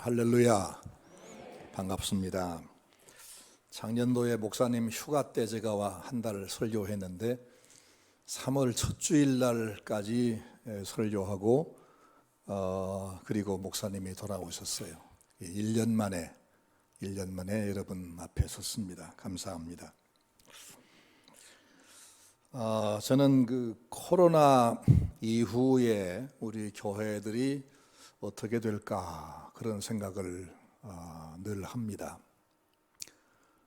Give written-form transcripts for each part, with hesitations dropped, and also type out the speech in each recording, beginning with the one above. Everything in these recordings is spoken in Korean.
할렐루야. 반갑습니다. 작년도에 목사님 휴가 때 제가 한 달 설교했는데 3월 첫 주일날까지 설교하고 그리고 목사님이 돌아오셨어요. 1년 만에 여러분 앞에 섰습니다. 감사합니다. 저는 그 코로나 이후에 우리 교회들이 어떻게 될까 그런 생각을 늘 합니다.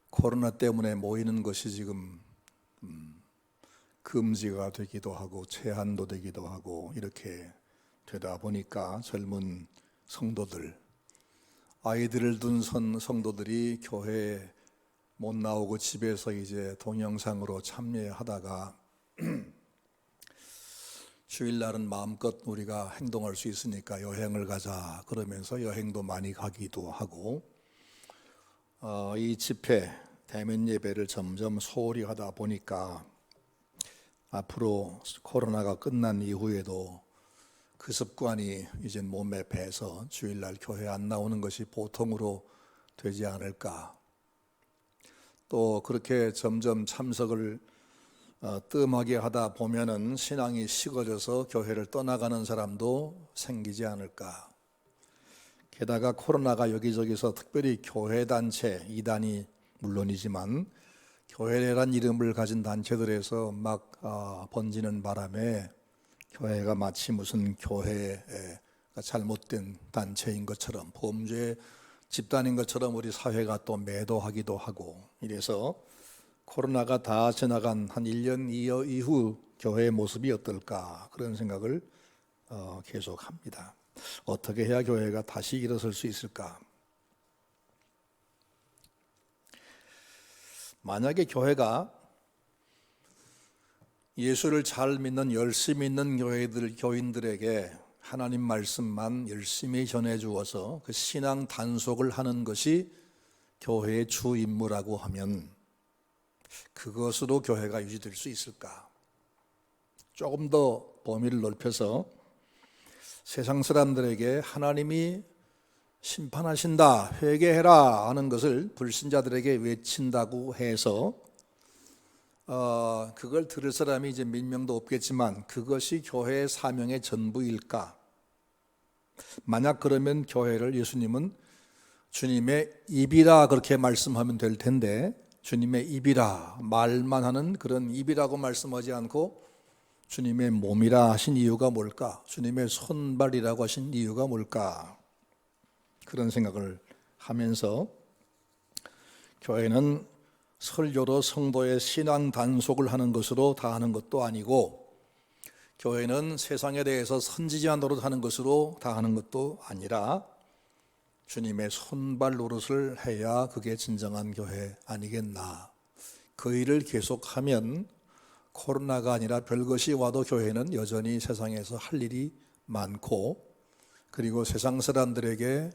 코로나 때문에 모이는 것이 지금 금지가 되기도 하고 제한도 되기도 하고 이렇게 되다 보니까 젊은 성도들, 아이들을 둔 성도들이 교회에 못 나오고 집에서 이제 동영상으로 참여하다가 주일날은 마음껏 우리가 행동할 수 있으니까 여행을 가자 그러면서 여행도 많이 가기도 하고 이 집회 대면 예배를 점점 소홀히 하다 보니까 앞으로 코로나가 끝난 이후에도 그 습관이 이제 몸에 배서 주일날 교회 안 나오는 것이 보통으로 되지 않을까. 또 그렇게 점점 참석을 뜸하게 하다 보면은 신앙이 식어져서 교회를 떠나가는 사람도 생기지 않을까. 게다가 코로나가 여기저기서 특별히 교회 단체, 이단이 물론이지만 교회란 이름을 가진 단체들에서 막 번지는 바람에 교회가 마치 무슨 교회가 잘못된 단체인 것처럼 범죄 집단인 것처럼 우리 사회가 또 매도하기도 하고 이래서 코로나가 다 지나간 한 1년 이후 교회의 모습이 어떨까 그런 생각을 계속합니다. 어떻게 해야 교회가 다시 일어설 수 있을까? 만약에 교회가 예수를 잘 믿는 열심히 있는 교인들에게 하나님 말씀만 열심히 전해 주어서 그 신앙 단속을 하는 것이 교회의 주 임무라고 하면 그것으로 교회가 유지될 수 있을까? 조금 더 범위를 넓혀서 세상 사람들에게 하나님이 심판하신다, 회개해라 하는 것을 불신자들에게 외친다고 해서 그걸 들을 사람이 이제 몇 명도 없겠지만 그것이 교회의 사명의 전부일까? 만약 그러면 교회를 예수님은 주님의 입이라 그렇게 말씀하면 될 텐데 주님의 입이라 말만 하는 그런 입이라고 말씀하지 않고 주님의 몸이라 하신 이유가 뭘까? 주님의 손발이라고 하신 이유가 뭘까? 그런 생각을 하면서 교회는 설교로 성도의 신앙 단속을 하는 것으로 다 하는 것도 아니고 교회는 세상에 대해서 선지자 노릇 하는 것으로 다 하는 것도 아니라 주님의 손발 노릇을 해야 그게 진정한 교회 아니겠나. 그 일을 계속하면 코로나가 아니라 별것이 와도 교회는 여전히 세상에서 할 일이 많고 그리고 세상 사람들에게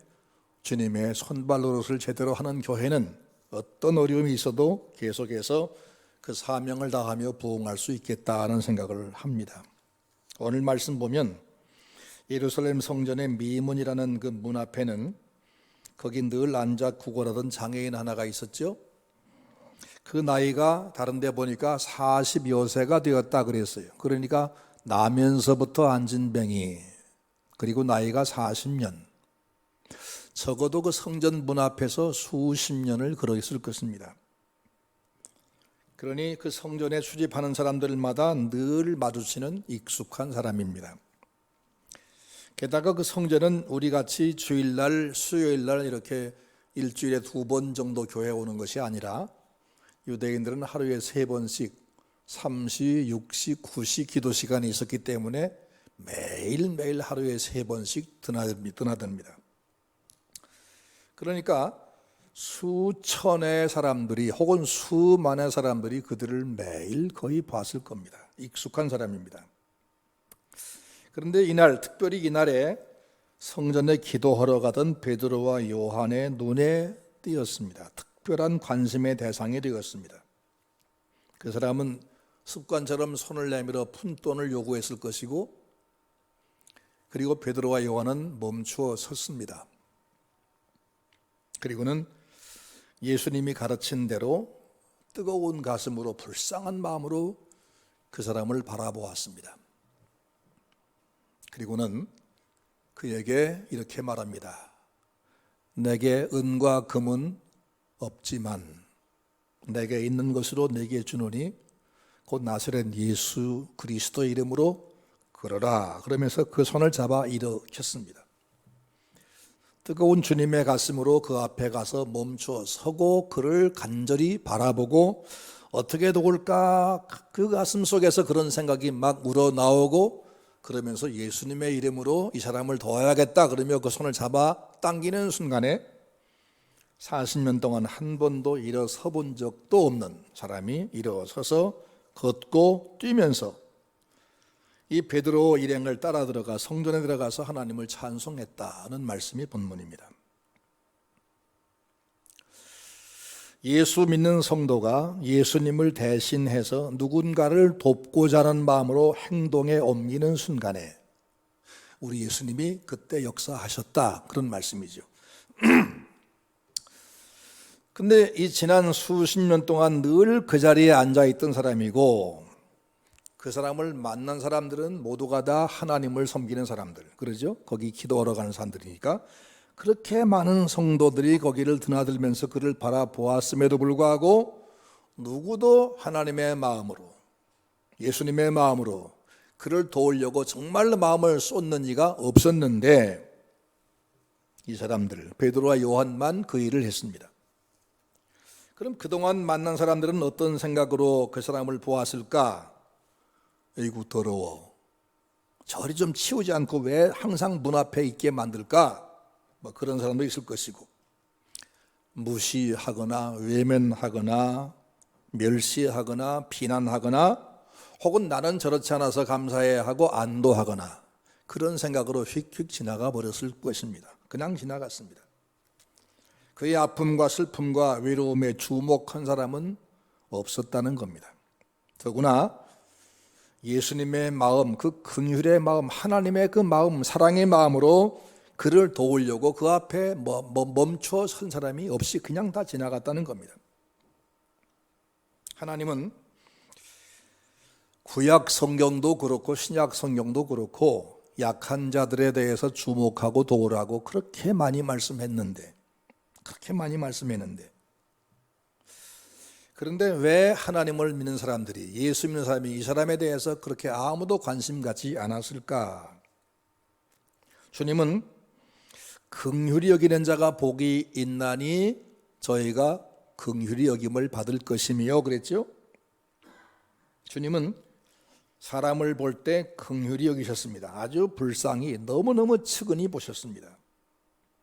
주님의 손발 노릇을 제대로 하는 교회는 어떤 어려움이 있어도 계속해서 그 사명을 다하며 부응할 수 있겠다는 생각을 합니다. 오늘 말씀 보면 예루살렘 성전의 미문이라는 그 문 앞에는 거기 늘 앉아 구걸하던 장애인 하나가 있었죠. 그 나이가 다른 데 보니까 40여 세가 되었다 그랬어요. 그러니까 나면서부터 앉은 병이 그리고 나이가 40년 적어도 그 성전 문 앞에서 수십 년을 걸어 있을 것입니다. 그러니 그 성전에 수집하는 사람들마다 늘 마주치는 익숙한 사람입니다. 게다가 그 성전은 우리같이 주일날, 수요일날 이렇게 일주일에 2번 정도 교회에 오는 것이 아니라 유대인들은 하루에 3번씩 3시, 6시, 9시 기도 시간이 있었기 때문에 매일매일 하루에 3번씩 드나듭니다. 그러니까 수천의 사람들이 혹은 수만의 사람들이 그들을 매일 거의 봤을 겁니다. 익숙한 사람입니다. 그런데 이날 특별히 이날에 성전에 기도하러 가던 베드로와 요한의 눈에 띄었습니다. 특별한 관심의 대상이 되었습니다. 그 사람은 습관처럼 손을 내밀어 푼돈을 요구했을 것이고 그리고 베드로와 요한은 멈추어 섰습니다. 그리고는 예수님이 가르친 대로 뜨거운 가슴으로 불쌍한 마음으로 그 사람을 바라보았습니다. 그리고는 그에게 이렇게 말합니다. 내게 은과 금은 없지만 내게 있는 것으로 내게 주노니 곧 나사렛 예수 그리스도의 이름으로 걸어라. 그러면서 그 손을 잡아 일으켰습니다. 뜨거운 주님의 가슴으로 그 앞에 가서 멈춰 서고 그를 간절히 바라보고 어떻게 도울까, 그 가슴 속에서 그런 생각이 막 우러나오고, 그러면서 예수님의 이름으로 이 사람을 도와야겠다 그러며 그 손을 잡아 당기는 순간에 40년 동안 한 번도 일어서 본 적도 없는 사람이 일어서서 걷고 뛰면서 이 베드로 일행을 따라 들어가 성전에 들어가서 하나님을 찬송했다는 말씀이 본문입니다. 예수 믿는 성도가 예수님을 대신해서 누군가를 돕고자 하는 마음으로 행동에 옮기는 순간에 우리 예수님이 그때 역사하셨다, 그런 말씀이죠. 근데 이 지난 수십 년 동안 늘 그 자리에 앉아있던 사람이고, 그 사람을 만난 사람들은 모두가 다 하나님을 섬기는 사람들, 그러죠? 거기 기도하러 가는 사람들이니까. 그렇게 많은 성도들이 거기를 드나들면서 그를 바라보았음에도 불구하고 누구도 하나님의 마음으로, 예수님의 마음으로 그를 도우려고 정말로 마음을 쏟는 이가 없었는데, 이 사람들 베드로와 요한만 그 일을 했습니다. 그럼 그동안 만난 사람들은 어떤 생각으로 그 사람을 보았을까? 에이구 더러워, 저리 좀 치우지 않고 왜 항상 문 앞에 있게 만들까? 뭐 그런 사람도 있을 것이고, 무시하거나 외면하거나 멸시하거나 비난하거나 혹은 나는 저렇지 않아서 감사해 하고 안도하거나 그런 생각으로 휙휙 지나가 버렸을 것입니다. 그냥 지나갔습니다. 그의 아픔과 슬픔과 외로움에 주목한 사람은 없었다는 겁니다. 더구나 예수님의 마음, 그 긍휼의 마음, 하나님의 그 마음, 사랑의 마음으로 그를 도우려고 그 앞에 멈춰 선 사람이 없이 그냥 다 지나갔다는 겁니다. 하나님은 구약 성경도 그렇고 신약 성경도 그렇고 약한 자들에 대해서 주목하고 도우라고 그렇게 많이 말씀했는데, 그런데 왜 하나님을 믿는 사람들이, 예수 믿는 사람이 이 사람에 대해서 그렇게 아무도 관심 갖지 않았을까? 주님은 긍휼히 여기는 자가 복이 있나니 저희가 긍휼히 여김을 받을 것이며 그랬죠? 주님은 사람을 볼 때 긍휼히 여기셨습니다. 아주 불쌍히, 너무너무 측은히 보셨습니다.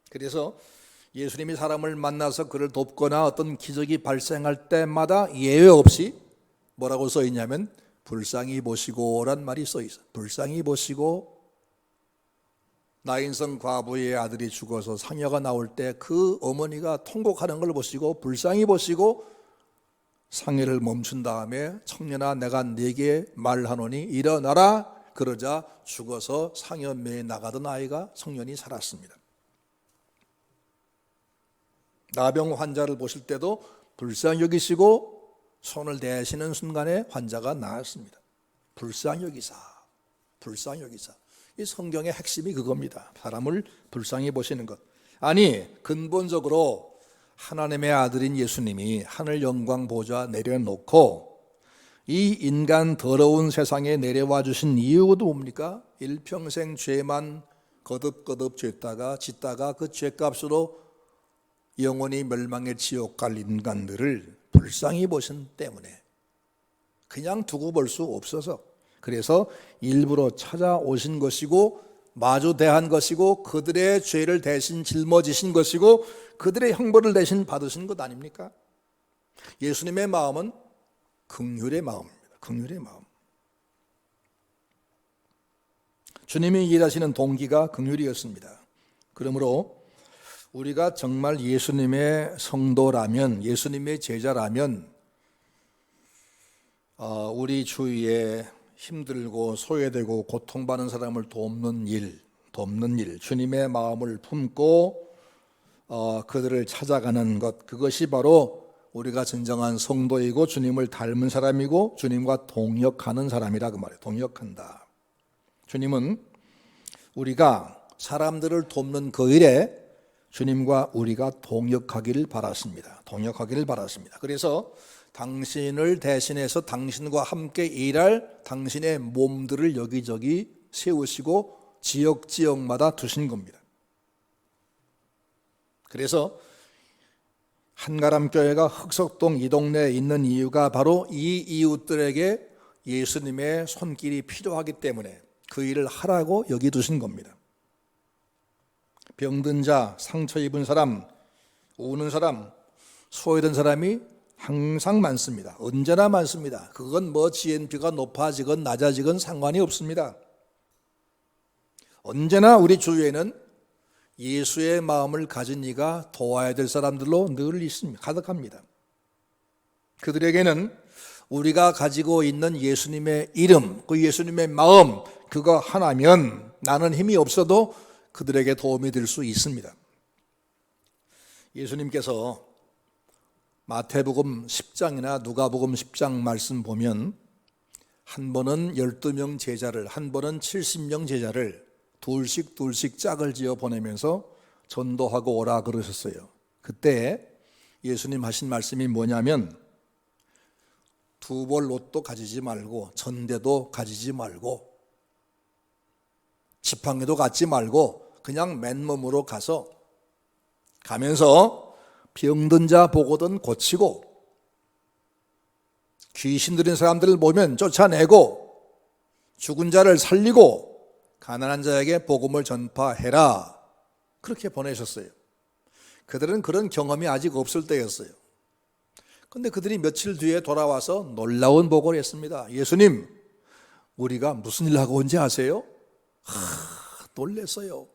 그래서 예수님이 사람을 만나서 그를 돕거나 어떤 기적이 발생할 때마다 예외 없이 뭐라고 써 있냐면 불쌍히 보시고란 말이 써 있어요. 불쌍히 보시고, 나인성 과부의 아들이 죽어서 상여가 나올 때 그 어머니가 통곡하는 걸 보시고 불쌍히 보시고 상여를 멈춘 다음에 청년아 내가 네게 말하노니 일어나라, 그러자 죽어서 상여매에 나가던 아이가 청년이 살았습니다. 나병 환자를 보실 때도 불쌍히 여기시고 손을 대시는 순간에 환자가 나았습니다. 불쌍히 여기사. 이 성경의 핵심이 그겁니다. 사람을 불쌍히 보시는 것. 아니, 근본적으로 하나님의 아들인 예수님이 하늘 영광 보좌 내려놓고 이 인간 더러운 세상에 내려와 주신 이유가 뭡니까? 일평생 죄만 거듭거듭 짓다가 그 죄값으로 영원히 멸망의 지옥 갈 인간들을 불쌍히 보신 때문에, 그냥 두고 볼 수 없어서, 그래서 일부러 찾아오신 것이고 마주 대한 것이고 그들의 죄를 대신 짊어지신 것이고 그들의 형벌을 대신 받으신 것 아닙니까? 예수님의 마음은 긍휼의 마음입니다. 긍휼의 마음. 주님이 일하시는 동기가 긍휼이었습니다. 그러므로 우리가 정말 예수님의 성도라면, 예수님의 제자라면 우리 주위에 힘들고 소외되고 고통받는 사람을 돕는 일, 주님의 마음을 품고 그들을 찾아가는 것, 그것이 바로 우리가 진정한 성도이고 주님을 닮은 사람이고 주님과 동역하는 사람이라 그 말이에요. 동역한다. 주님은 우리가 사람들을 돕는 그 일에 주님과 우리가 동역하기를 바랐습니다. 동역하기를 바랐습니다. 그래서 당신을 대신해서 당신과 함께 일할 당신의 몸들을 여기저기 세우시고 지역마다 두신 겁니다. 그래서 한가람교회가 흑석동 이 동네에 있는 이유가 바로 이 이웃들에게 예수님의 손길이 필요하기 때문에 그 일을 하라고 여기 두신 겁니다. 병든 자, 상처 입은 사람, 우는 사람, 소외된 사람이 항상 많습니다. 언제나 많습니다. 그건 뭐 GNP가 높아지건 낮아지건 상관이 없습니다. 언제나 우리 주위에는 예수의 마음을 가진 이가 도와야 될 사람들로 늘 있습니다. 가득합니다. 그들에게는 우리가 가지고 있는 예수님의 이름, 그 예수님의 마음, 그거 하나면 나는 힘이 없어도 그들에게 도움이 될 수 있습니다. 예수님께서 마태복음 10장이나 누가복음 10장 말씀 보면 한 번은 12명 제자를, 한 번은 70명 제자를 둘씩 짝을 지어 보내면서 전도하고 오라 그러셨어요. 그때 예수님 하신 말씀이 뭐냐면 두 벌 옷도 가지지 말고 전대도 가지지 말고 지팡이도 갖지 말고 그냥 맨몸으로 가면서 병든 자 보고든 고치고 귀신 들린 사람들을 보면 쫓아내고 죽은 자를 살리고 가난한 자에게 복음을 전파해라. 그렇게 보내셨어요. 그들은 그런 경험이 아직 없을 때였어요. 그런데 그들이 며칠 뒤에 돌아와서 놀라운 보고를 했습니다. 예수님, 우리가 무슨 일 하고 온지 아세요? 놀랬어요.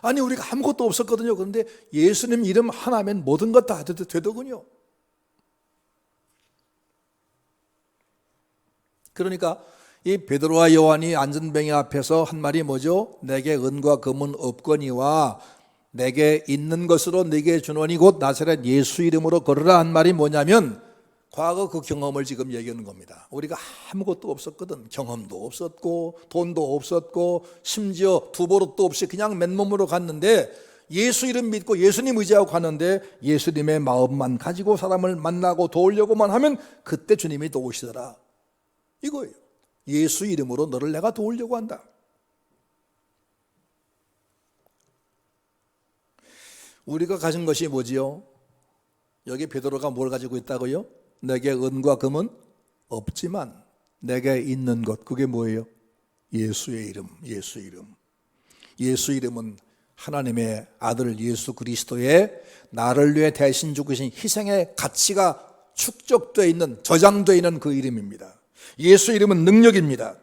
아니 우리가 아무것도 없었거든요. 그런데 예수님 이름 하나면 모든 것 다 되더군요. 그러니까 이 베드로와 요한이 안전뱅이 앞에서 한 말이 뭐죠? 내게 은과 금은 없거니와 내게 있는 것으로 네게 주노니 곧 나사렛 예수 이름으로 걸으라 한 말이 뭐냐면 과거 그 경험을 지금 얘기하는 겁니다. 우리가 아무것도 없었거든. 경험도 없었고 돈도 없었고 심지어 두 버릇도 없이 그냥 맨몸으로 갔는데 예수 이름 믿고 예수님 의지하고 갔는데 예수님의 마음만 가지고 사람을 만나고 도우려고만 하면 그때 주님이 도우시더라. 이거예요. 예수 이름으로 너를 내가 도우려고 한다. 우리가 가진 것이 뭐지요? 여기 베드로가 뭘 가지고 있다고요? 내게 은과 금은 없지만 내게 있는 것, 그게 뭐예요? 예수의 이름, 예수 이름. 예수 이름은 하나님의 아들 예수 그리스도의 나를 위해 대신 죽으신 희생의 가치가 축적되어 있는, 저장되어 있는 그 이름입니다. 예수 이름은 능력입니다.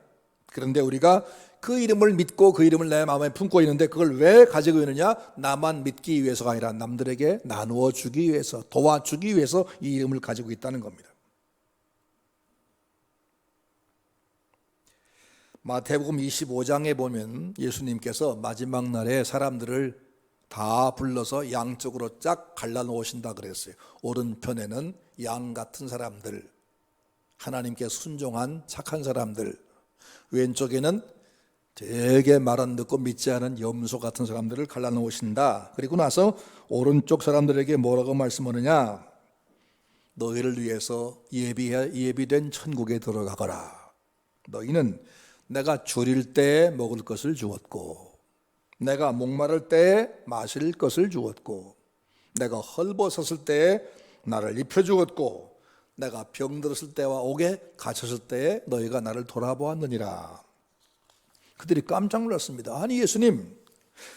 그런데 우리가 그 이름을 믿고 그 이름을 내 마음에 품고 있는데 그걸 왜 가지고 있느냐? 나만 믿기 위해서가 아니라 남들에게 나누어 주기 위해서, 도와주기 위해서 이 이름을 가지고 있다는 겁니다. 마태복음 25장에 보면 예수님께서 마지막 날에 사람들을 다 불러서 양쪽으로 쫙 갈라놓으신다 그랬어요. 오른편에는 양 같은 사람들, 하나님께 순종한 착한 사람들, 왼쪽에는 되게 말 안 듣고 믿지 않은 염소 같은 사람들을 갈라놓으신다. 그리고 나서 오른쪽 사람들에게 뭐라고 말씀하느냐? 너희를 위해서 예비된 천국에 들어가거라. 너희는 내가 줄일 때에 먹을 것을 주었고 내가 목마를 때에 마실 것을 주었고 내가 헐벗었을 때에 나를 입혀주었고 내가 병들었을 때와 옥에 갇혔을 때에 너희가 나를 돌아보았느니라. 그들이 깜짝 놀랐습니다. 아니 예수님,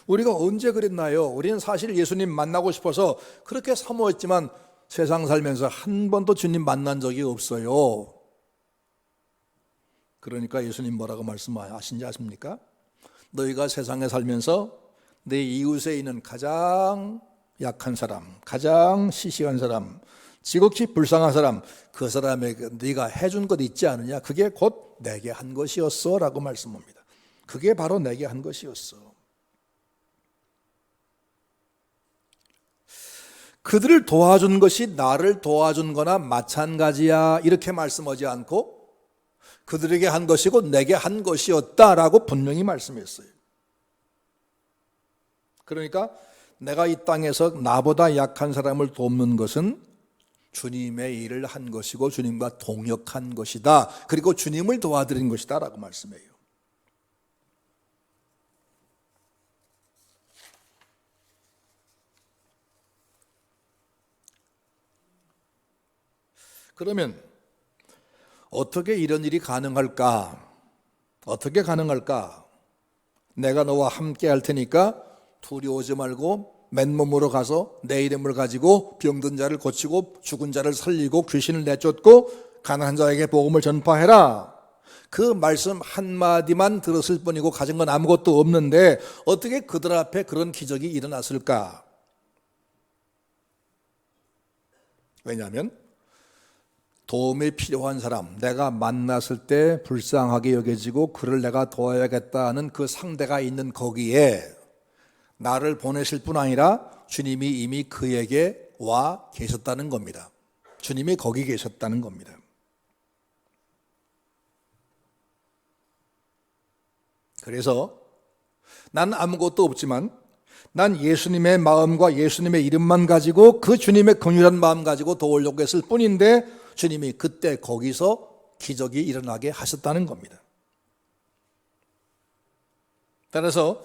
우리가 언제 그랬나요? 우리는 사실 예수님 만나고 싶어서 그렇게 사모했지만 세상 살면서 한 번도 주님 만난 적이 없어요. 그러니까 예수님 뭐라고 말씀하신지 아십니까? 너희가 세상에 살면서 내 이웃에 있는 가장 약한 사람, 가장 시시한 사람, 지극히 불쌍한 사람, 그 사람에게 네가 해준 것 있지 않느냐? 그게 곧 내게 한 것이었어 라고 말씀합니다. 그게 바로 내게 한 것이었어. 그들을 도와준 것이 나를 도와준 거나 마찬가지야 이렇게 말씀하지 않고 그들에게 한 것이고 내게 한 것이었다라고 분명히 말씀했어요. 그러니까 내가 이 땅에서 나보다 약한 사람을 돕는 것은 주님의 일을 한 것이고 주님과 동역한 것이다. 그리고 주님을 도와드린 것이다 라고 말씀해요. 그러면 어떻게 이런 일이 가능할까? 어떻게 가능할까? 내가 너와 함께 할 테니까 두려워하지 말고 맨몸으로 가서 내 이름을 가지고 병든 자를 고치고 죽은 자를 살리고 귀신을 내쫓고 가난한 자에게 복음을 전파해라. 그 말씀 한마디만 들었을 뿐이고 가진 건 아무것도 없는데 어떻게 그들 앞에 그런 기적이 일어났을까? 왜냐하면 도움이 필요한 사람, 내가 만났을 때 불쌍하게 여겨지고 그를 내가 도와야겠다는 그 상대가 있는 거기에 나를 보내실 뿐 아니라 주님이 이미 그에게 와 계셨다는 겁니다. 주님이 거기 계셨다는 겁니다. 그래서 난 아무것도 없지만 난 예수님의 마음과 예수님의 이름만 가지고 그 주님의 긍휼한 마음 가지고 도우려고 했을 뿐인데 주님이 그때 거기서 기적이 일어나게 하셨다는 겁니다. 따라서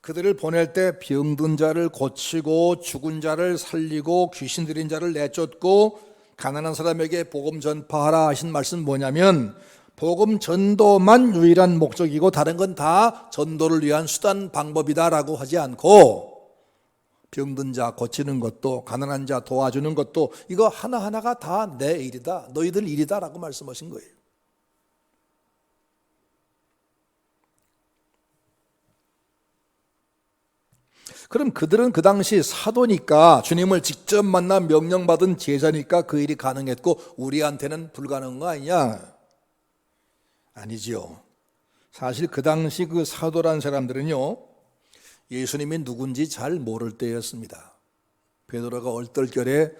그들을 보낼 때 병든 자를 고치고 죽은 자를 살리고 귀신 들인 자를 내쫓고 가난한 사람에게 복음 전파하라 하신 말씀 뭐냐면 복음 전도만 유일한 목적이고 다른 건 다 전도를 위한 수단 방법이다라고 하지 않고 병든 자 고치는 것도 가난한 자 도와주는 것도 이거 하나하나가 다 내 일이다 너희들 일이다 라고 말씀하신 거예요. 그럼 그들은 그 당시 사도니까 주님을 직접 만나 명령받은 제자니까 그 일이 가능했고 우리한테는 불가능한 거 아니냐? 아니지요. 사실 그 당시 그 사도란 사람들은요 예수님이 누군지 잘 모를 때였습니다. 베드로가 얼떨결에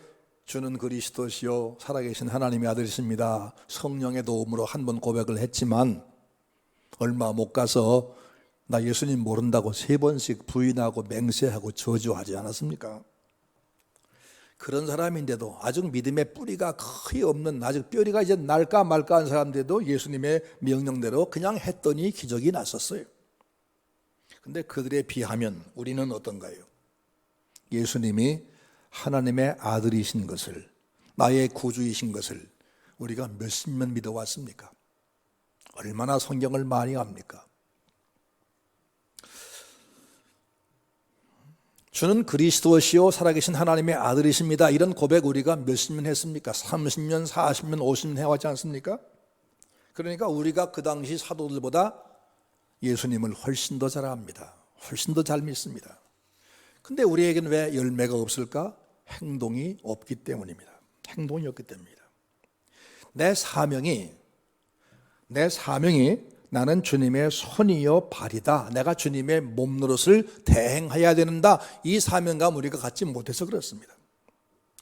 주는 그리스도시요 살아계신 하나님의 아들이십니다. 성령의 도움으로 한 번 고백을 했지만 얼마 못 가서 나 예수님 모른다고 3번씩 부인하고 맹세하고 저주하지 않았습니까? 그런 사람인데도 아직 믿음의 뿌리가 거의 없는 아직 뼈리가 이제 날까 말까 한 사람인데도 예수님의 명령대로 그냥 했더니 기적이 났었어요. 근데 그들에 비하면 우리는 어떤가요? 예수님이 하나님의 아들이신 것을 나의 구주이신 것을 우리가 몇십 년 믿어왔습니까? 얼마나 성경을 많이 압니까? 주는 그리스도시요 살아계신 하나님의 아들이십니다. 이런 고백 우리가 몇십 년 했습니까? 30년, 40년, 50년 해왔지 않습니까? 그러니까 우리가 그 당시 사도들보다 예수님을 훨씬 더 잘 압니다. 훨씬 더 잘 믿습니다. 근데 우리에게는 왜 열매가 없을까? 행동이 없기 때문입니다. 행동이 없기 때문입니다. 내 사명이 나는 주님의 손이요 발이다. 내가 주님의 몸노릇을 대행해야 되는다. 이 사명감 우리가 갖지 못해서 그렇습니다.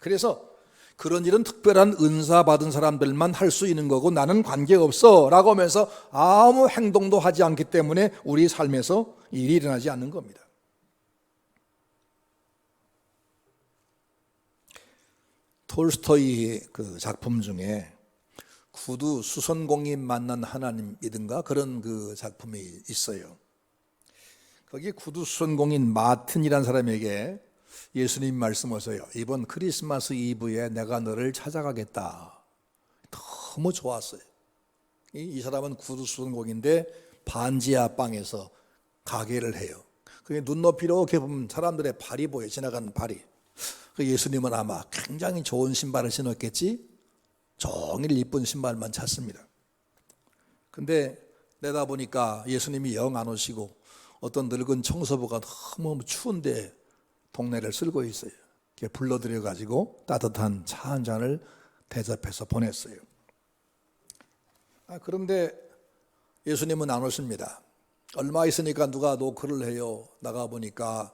그래서 그런 일은 특별한 은사 받은 사람들만 할 수 있는 거고 나는 관계없어 라고 하면서 아무 행동도 하지 않기 때문에 우리 삶에서 일이 일어나지 않는 겁니다. 톨스토이 그 작품 중에 구두 수선공이 만난 하나님이든가 그런 그 작품이 있어요. 거기 구두 수선공인 마틴이라는 사람에게 예수님 말씀하세요. 이번 크리스마스 이브에 내가 너를 찾아가겠다. 너무 좋았어요. 이 사람은 구두 수선공인데 반지하 방에서 가게를 해요. 그게 눈높이로 이렇게 보면 사람들의 발이 보여요. 지나가는 발이. 예수님은 아마 굉장히 좋은 신발을 신었겠지. 종일 이쁜 신발만 찾습니다. 근데 내다보니까 예수님이 영 안 오시고 어떤 늙은 청소부가 너무 추운데 동네를 쓸고 있어요. 불러들여가지고 따뜻한 차 한 잔을 대접해서 보냈어요. 그런데 예수님은 안 오십니다. 얼마 있으니까 누가 노크를 해요. 나가보니까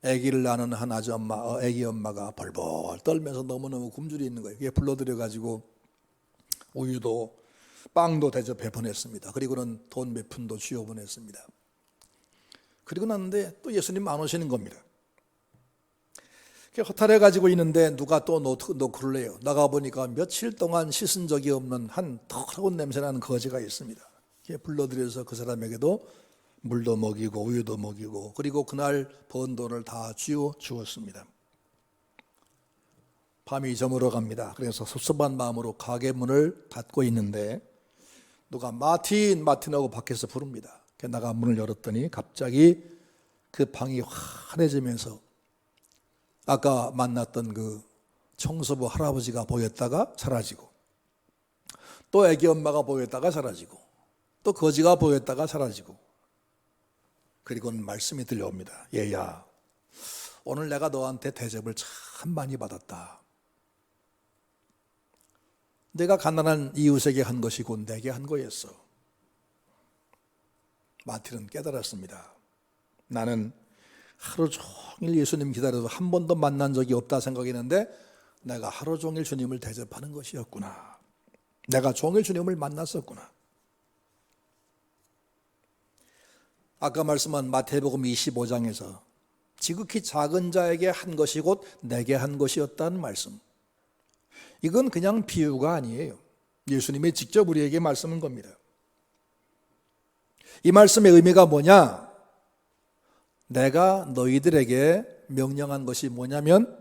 아기를 낳는 한 아기 엄마가 벌벌 떨면서 너무너무 굶주려 있는 거예요. 그게 불러들여가지고 우유도 빵도 대접해 보냈습니다. 그리고는 돈 몇 푼도 쥐어 보냈습니다. 그리고 났는데 또 예수님 안 오시는 겁니다. 허탈해 가지고 있는데 누가 또 노크를 해요. 나가보니까 며칠 동안 씻은 적이 없는 한 더러운 냄새나는 거지가 있습니다. 불러들여서 그 사람에게도 물도 먹이고 우유도 먹이고 그리고 그날 번 돈을 다 쥐어 주었습니다. 밤이 저물어 갑니다. 그래서 섭섭한 마음으로 가게 문을 닫고 있는데 누가 마틴하고 밖에서 부릅니다. 나가 문을 열었더니 갑자기 그 방이 환해지면서 아까 만났던 그 청소부 할아버지가 보였다가 사라지고 또 애기 엄마가 보였다가 사라지고 또 거지가 보였다가 사라지고 그리고는 말씀이 들려옵니다. 얘야, 오늘 내가 너한테 대접을 참 많이 받았다. 내가 가난한 이웃에게 한 것이고 내게 한 거였어. 마틴은 깨달았습니다. 나는 하루 종일 예수님 기다려도 한 번도 만난 적이 없다 생각했는데 내가 하루 종일 주님을 대접하는 것이었구나. 내가 종일 주님을 만났었구나. 아까 말씀한 마태복음 25장에서 지극히 작은 자에게 한 것이 곧 내게 한 것이었다는 말씀. 이건 그냥 비유가 아니에요. 예수님이 직접 우리에게 말씀한 겁니다. 이 말씀의 의미가 뭐냐? 내가 너희들에게 명령한 것이 뭐냐면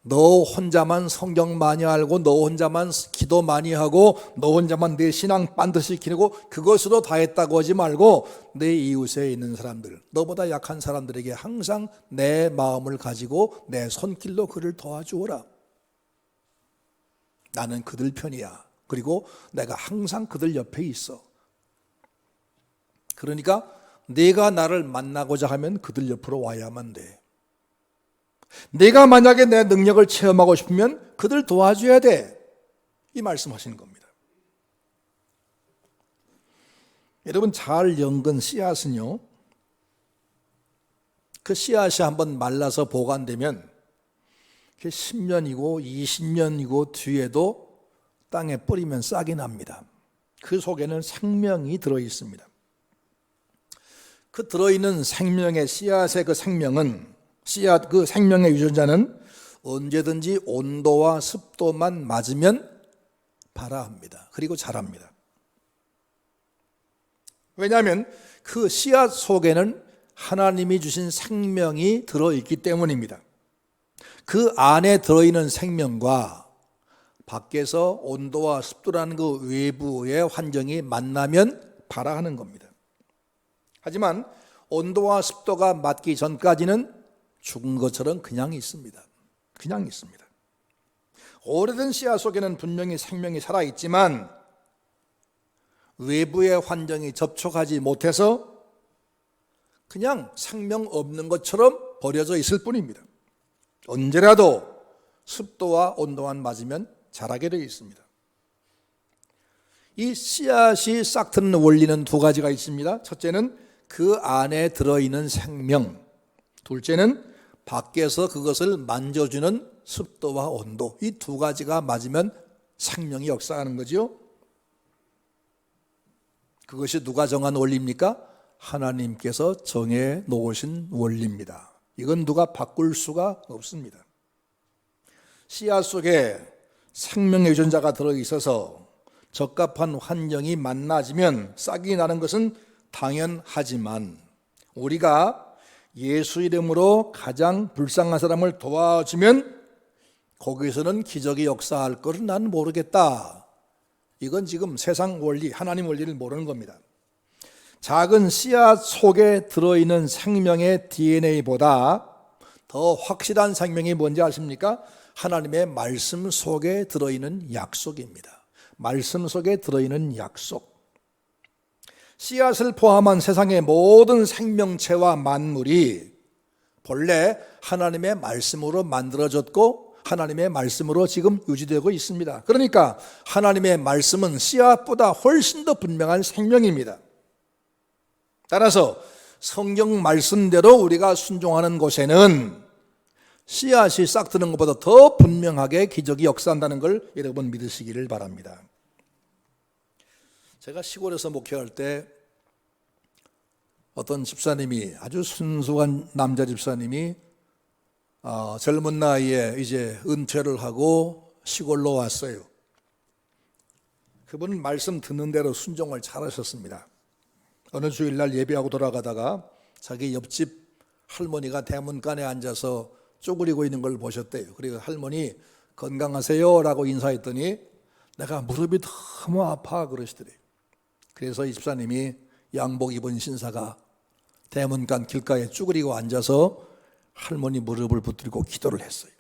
너 혼자만 성경 많이 알고 너 혼자만 기도 많이 하고 너 혼자만 내 신앙 반드시 지키고 그것으로 다 했다고 하지 말고 내 이웃에 있는 사람들, 너보다 약한 사람들에게 항상 내 마음을 가지고 내 손길로 그를 도와주어라. 나는 그들 편이야. 그리고 내가 항상 그들 옆에 있어. 그러니까 네가 나를 만나고자 하면 그들 옆으로 와야만 돼. 네가 만약에 내 능력을 체험하고 싶으면 그들 도와줘야 돼. 이 말씀하시는 겁니다. 여러분, 잘 연근 씨앗은요, 그 씨앗이 한번 말라서 보관되면 10년이고 20년이고 뒤에도 땅에 뿌리면 싹이 납니다. 그 속에는 생명이 들어 있습니다. 그 들어있는 생명의 씨앗의 그 생명은 씨앗 그 생명의 유전자는 언제든지 온도와 습도만 맞으면 발아합니다. 그리고 자랍니다. 왜냐하면 그 씨앗 속에는 하나님이 주신 생명이 들어있기 때문입니다. 그 안에 들어있는 생명과 밖에서 온도와 습도라는 그 외부의 환경이 만나면 발아하는 겁니다. 하지만 온도와 습도가 맞기 전까지는 죽은 것처럼 그냥 있습니다. 그냥 있습니다. 오래된 씨앗 속에는 분명히 생명이 살아있지만 외부의 환경이 접촉하지 못해서 그냥 생명 없는 것처럼 버려져 있을 뿐입니다. 언제라도 습도와 온도만 맞으면 자라게 되어 있습니다. 이 씨앗이 싹 트는 원리는 두 가지가 있습니다. 첫째는 그 안에 들어있는 생명, 둘째는 밖에서 그것을 만져주는 습도와 온도, 이 두 가지가 맞으면 생명이 역사하는 거죠. 그것이 누가 정한 원리입니까? 하나님께서 정해 놓으신 원리입니다. 이건 누가 바꿀 수가 없습니다. 씨앗 속에 생명의 유전자가 들어있어서 적합한 환경이 만나지면 싹이 나는 것은 당연하지만 우리가 예수 이름으로 가장 불쌍한 사람을 도와주면 거기서는 기적이 역사할 것은 난 모르겠다. 이건 지금 세상 원리, 하나님 원리를 모르는 겁니다. 작은 씨앗 속에 들어있는 생명의 DNA보다 더 확실한 생명이 뭔지 아십니까? 하나님의 말씀 속에 들어있는 약속입니다. 말씀 속에 들어있는 약속. 씨앗을 포함한 세상의 모든 생명체와 만물이 본래 하나님의 말씀으로 만들어졌고 하나님의 말씀으로 지금 유지되고 있습니다. 그러니까 하나님의 말씀은 씨앗보다 훨씬 더 분명한 생명입니다. 따라서 성경 말씀대로 우리가 순종하는 곳에는 씨앗이 싹 트는 것보다 더 분명하게 기적이 역사한다는 걸 여러분 믿으시기를 바랍니다. 제가 시골에서 목회할 때 어떤 집사님이, 아주 순수한 남자 집사님이 젊은 나이에 이제 은퇴를 하고 시골로 왔어요. 그분은 말씀 듣는 대로 순종을 잘하셨습니다. 어느 주일날 예배하고 돌아가다가 자기 옆집 할머니가 대문간에 앉아서 쪼그리고 있는 걸 보셨대요. 그리고 할머니 건강하세요 라고 인사했더니 내가 무릎이 너무 아파 그러시더래요. 그래서 이 집사님이 양복 입은 신사가 대문간 길가에 쭈그리고 앉아서 할머니 무릎을 붙들고 기도를 했어요.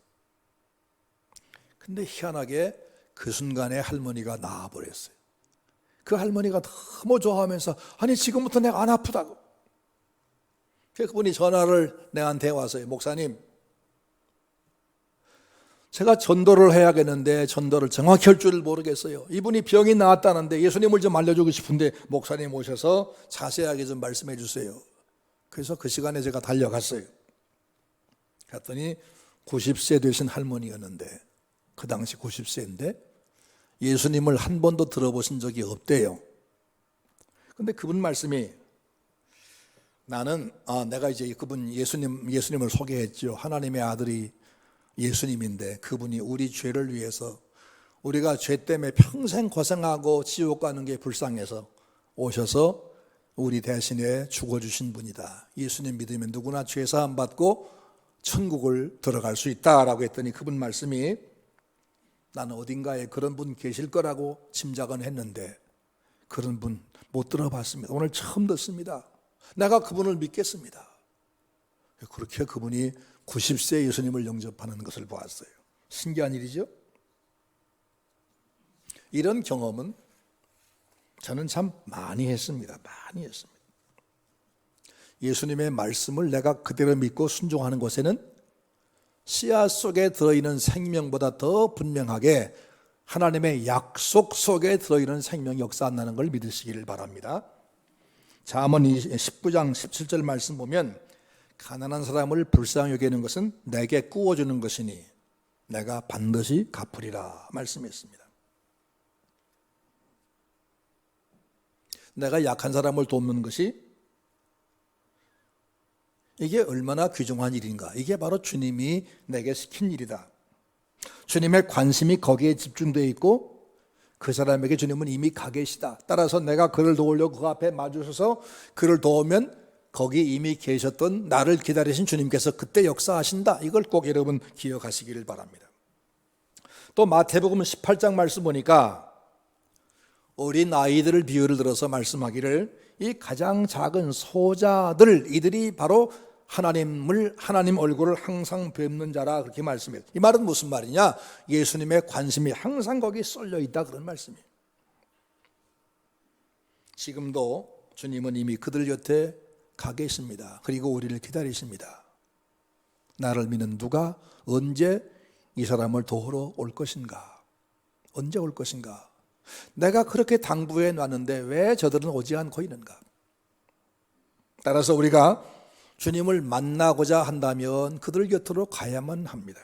근데 희한하게 그 순간에 할머니가 나아버렸어요. 그 할머니가 너무 좋아하면서 아니 지금부터 내가 안 아프다고. 그분이 전화를 내한테 와서요. 목사님, 제가 전도를 해야겠는데 전도를 정확히 할 줄을 모르겠어요. 이분이 병이 나았다는데 예수님을 좀 알려주고 싶은데 목사님 오셔서 자세하게 좀 말씀해 주세요. 그래서 그 시간에 제가 달려갔어요. 갔더니 90세 되신 할머니였는데, 그 당시 90세인데 예수님을 한 번도 들어보신 적이 없대요. 근데 그분 말씀이, 나는 내가 이제 그분 예수님을 소개했죠. 하나님의 아들이 예수님인데 그분이 우리 죄를 위해서, 우리가 죄 때문에 평생 고생하고 지옥 가는 게 불쌍해서 오셔서 우리 대신에 죽어주신 분이다. 예수님 믿으면 누구나 죄 사함 받고 천국을 들어갈 수 있다라고 했더니 그분 말씀이, 나는 어딘가에 그런 분 계실 거라고 짐작은 했는데 그런 분 못 들어봤습니다. 오늘 처음 듣습니다. 내가 그분을 믿겠습니다. 그렇게 그분이 90세 예수님을 영접하는 것을 보았어요. 신기한 일이죠. 이런 경험은 저는 참 많이 했습니다. 많이 했습니다. 예수님의 말씀을 내가 그대로 믿고 순종하는 곳에는 씨앗 속에 들어있는 생명보다 더 분명하게 하나님의 약속 속에 들어있는 생명이 역사한다는 걸 믿으시기를 바랍니다. 잠언 19장 17절 말씀 보면 가난한 사람을 불쌍히 여기는 것은 내게 구워주는 것이니 내가 반드시 갚으리라 말씀했습니다. 내가 약한 사람을 돕는 것이 이게 얼마나 귀중한 일인가. 이게 바로 주님이 내게 시킨 일이다. 주님의 관심이 거기에 집중되어 있고 그 사람에게 주님은 이미 가 계시다. 따라서 내가 그를 도우려고 그 앞에 마주서서 그를 도우면 거기 이미 계셨던 나를 기다리신 주님께서 그때 역사하신다. 이걸 꼭 여러분 기억하시기를 바랍니다. 또 마태복음 18장 말씀 보니까 어린 아이들을 비유를 들어서 말씀하기를 이 가장 작은 소자들, 이들이 바로 하나님 얼굴을 항상 뵙는 자라 그렇게 말씀해요. 이 말은 무슨 말이냐? 예수님의 관심이 항상 거기 쏠려 있다 그런 말씀이에요. 지금도 주님은 이미 그들 곁에 가 계십니다. 그리고 우리를 기다리십니다. 나를 믿는 누가 언제 이 사람을 도우러 올 것인가? 언제 올 것인가? 내가 그렇게 당부해 놨는데 왜 저들은 오지 않고 있는가? 따라서 우리가 주님을 만나고자 한다면 그들 곁으로 가야만 합니다.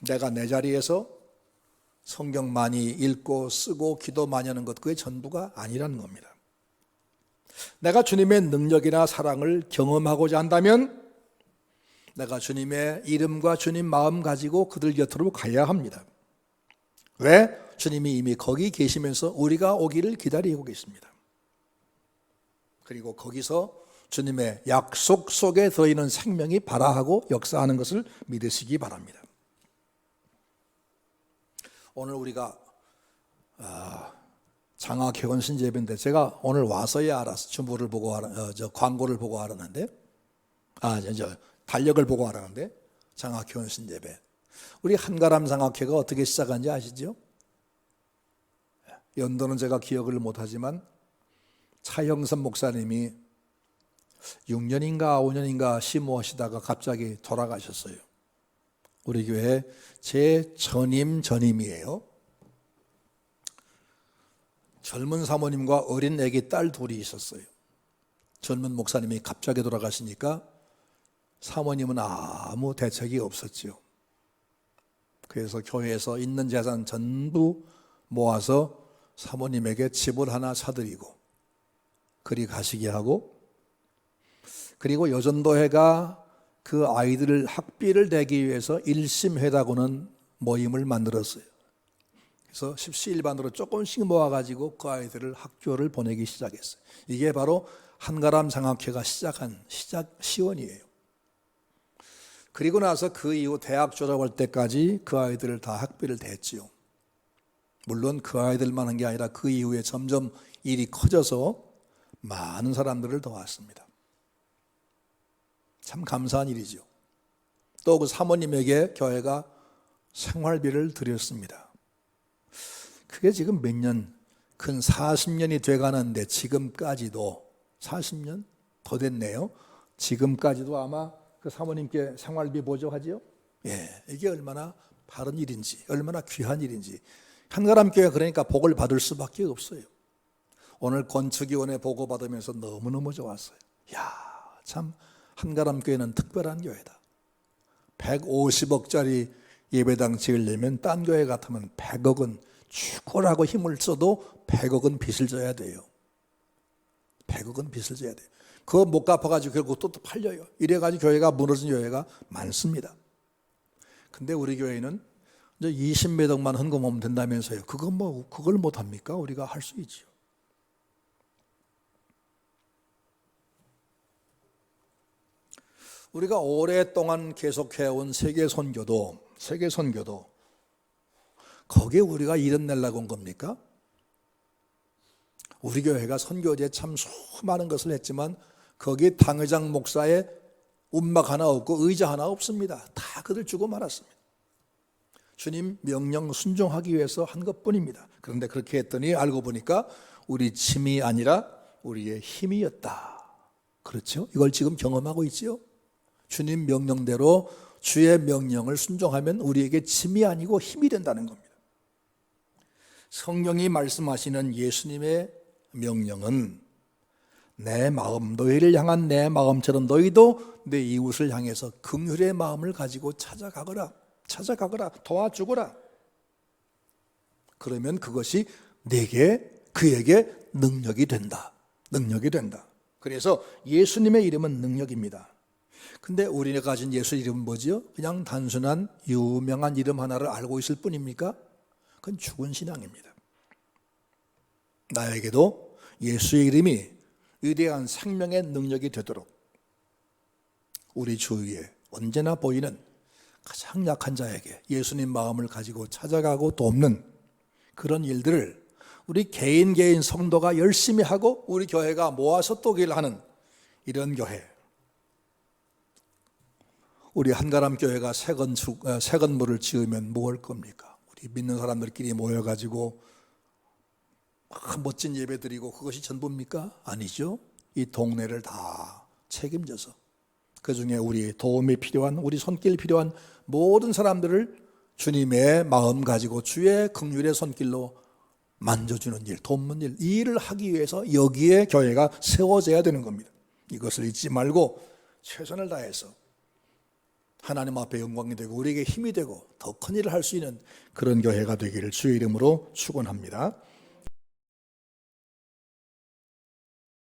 내가 내 자리에서 성경 많이 읽고 쓰고 기도 많이 하는 것, 그게 전부가 아니라는 겁니다. 내가 주님의 능력이나 사랑을 경험하고자 한다면 내가 주님의 이름과 주님 마음 가지고 그들 곁으로 가야 합니다. 왜? 주님이 이미 거기 계시면서 우리가 오기를 기다리고 계십니다. 그리고 거기서 주님의 약속 속에 들어있는 생명이 발화하고 역사하는 것을 믿으시기 바랍니다. 오늘 우리가 장학회원 신제배인데 제가 오늘 와서야 알았어요. 주보를 보고 광고를 보고 알았는데, 달력을 보고 알았는데 장학회원 신제배. 우리 한가람 장학회가 어떻게 시작한지 아시죠? 연도는 제가 기억을 못하지만 차영선 목사님이 6년인가 5년인가 심호하시다가 갑자기 돌아가셨어요. 우리 교회 제 전임이에요. 젊은 사모님과 어린 애기 딸 둘이 있었어요. 젊은 목사님이 갑자기 돌아가시니까 사모님은 아무 대책이 없었지요. 그래서 교회에서 있는 재산 전부 모아서 사모님에게 집을 하나 사드리고 그리 가시게 하고, 그리고 여전도회가 그 아이들 학비를 내기 위해서 일심회라고는 모임을 만들었어요. 그래서 십시일반으로 조금씩 모아가지고 그 아이들을 학교를 보내기 시작했어요. 이게 바로 한가람 장학회가 시작한 시원이에요. 그리고 나서 그 이후 대학 졸업할 때까지 그 아이들을 다 학비를 댔지요. 물론 그 아이들만 한 게 아니라 그 이후에 점점 일이 커져서 많은 사람들을 도왔습니다. 참 감사한 일이죠. 또 그 사모님에게 교회가 생활비를 드렸습니다. 그게 지금 몇 년, 근 40년이 돼가는데 지금까지도 40년 더 됐네요. 지금까지도 아마 그 사모님께 생활비 보조하지요. 이게 얼마나 바른 일인지, 얼마나 귀한 일인지. 한가람교회 그러니까 복을 받을 수밖에 없어요. 오늘 건축위원회 보고 받으면서 너무너무 좋았어요. 참 한가람교회는 특별한 교회다. 150억짜리 예배당 지으려면 딴 교회 같으면 100억은 죽으라고 힘을 써도 100억은 빚을 져야 돼요. 100억은 빚을 져야 돼요. 그거 못 갚아가지고 결국 또 팔려요. 이래가지고 교회가 무너진 교회가 많습니다. 근데 우리 교회는 이제 20몇 억만 헌금하면 된다면서요. 그걸 못 합니까? 우리가 할 수 있죠. 우리가 오랫동안 계속해온 세계 선교도 거기에 우리가 이름 내려고 온 겁니까? 우리 교회가 선교지에 참 수많은 것을 했지만 거기에 당회장 목사의 움막 하나 없고 의자 하나 없습니다. 다 그들 주고 말았습니다. 주님 명령 순종하기 위해서 한 것뿐입니다. 그런데 그렇게 했더니 알고 보니까 우리 짐이 아니라 우리의 힘이었다. 그렇죠? 이걸 지금 경험하고 있지요. 주님 명령대로 주의 명령을 순종하면 우리에게 짐이 아니고 힘이 된다는 겁니다. 성경이 말씀하시는 예수님의 명령은 내 마음, 너희를 향한 내 마음처럼 너희도 내 이웃을 향해서 긍휼의 마음을 가지고 찾아가거라, 도와주거라. 그러면 그것이 그에게 능력이 된다. 그래서 예수님의 이름은 능력입니다. 근데 우리가 가진 예수 이름은 뭐지요? 그냥 단순한 유명한 이름 하나를 알고 있을 뿐입니까? 그건 죽은 신앙입니다. 나에게도 예수의 이름이 위대한 생명의 능력이 되도록 우리 주위에 언제나 보이는 가장 약한 자에게 예수님 마음을 가지고 찾아가고 돕는 그런 일들을 우리 개인 성도가 열심히 하고 우리 교회가 모아서 또 길 하는 이런 교회. 우리 한가람 교회가 새 건물을 지으면 뭐 할 겁니까? 우리 믿는 사람들끼리 모여가지고 멋진 예배 드리고 그것이 전부입니까? 아니죠. 이 동네를 다 책임져서 그중에 우리 도움이 필요한, 우리 손길 필요한 모든 사람들을 주님의 마음 가지고 주의 긍휼의 손길로 만져주는 일, 돕는 일, 이 일을 하기 위해서 여기에 교회가 세워져야 되는 겁니다. 이것을 잊지 말고 최선을 다해서 하나님 앞에 영광이 되고 우리에게 힘이 되고 더 큰 일을 할 수 있는 그런 교회가 되기를 주의 이름으로 축원합니다.